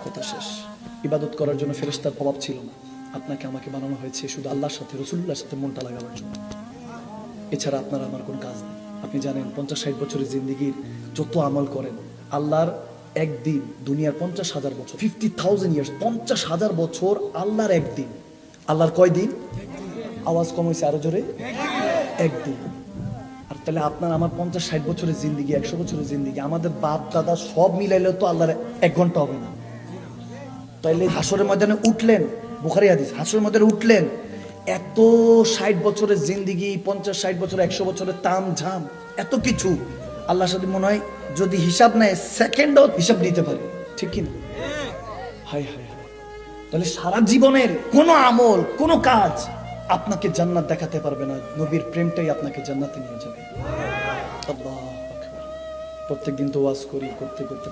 কথা শেষ। ইবাদত করার জন্য ফেরেশতার অভাব ছিল না, আপনাকে আমাকে বানানো হয়েছে শুধু আল্লাহর সাথে, রাসূলুল্লাহর সাথে মনটা লাগাবার জন্য। এছাড়া আপনার আমার কোনো কাজ নেই। আপনি জানেন 50-60 বছরের জিন্দেগির যত আমল করেন, আল্লাহর একদিন, দুনিয়ার 50,000 বছর, 50,000 ইয়ার্স, 50,000 বছর আল্লাহর একদিন। আল্লাহর কয় দিন? আওয়াজ কম হয়েছে, আরো জোরে, একদিন। আর তাহলে আপনার আমার 50-60 বছরের জিন্দেগি, 100 বছরের জিন্দেগি, আমাদের বাপ দাদা সব মিলাইলেও তো আল্লাহর 1 ঘন্টা হবে না। তাইলে হাসরের ময়দানে উঠলেন, বুখারী হাদিস, হাসরের ময়দানে উঠলেন, এত 60 বছরের জিন্দেগি, 50-60 বছর, 100 বছরের তাম ঝাম, এত কিছু আল্লাহর সাথে মনে হয় যদি হিসাব নেয় সেকেন্ডও হিসাব নিতে পারে, ঠিক কিনা? হায় হায় হায়। তাহলে সারা জীবনের কোনো আমল, কোনো কাজ আপনাকে জান্নাত দেখাতে পারবে না, নবীর প্রেমটাই আপনাকে জান্নাতে নিয়ে যাবে। আল্লাহু আকবার। প্রত্যেকদিন তো ওয়াজ করি, করতে করতে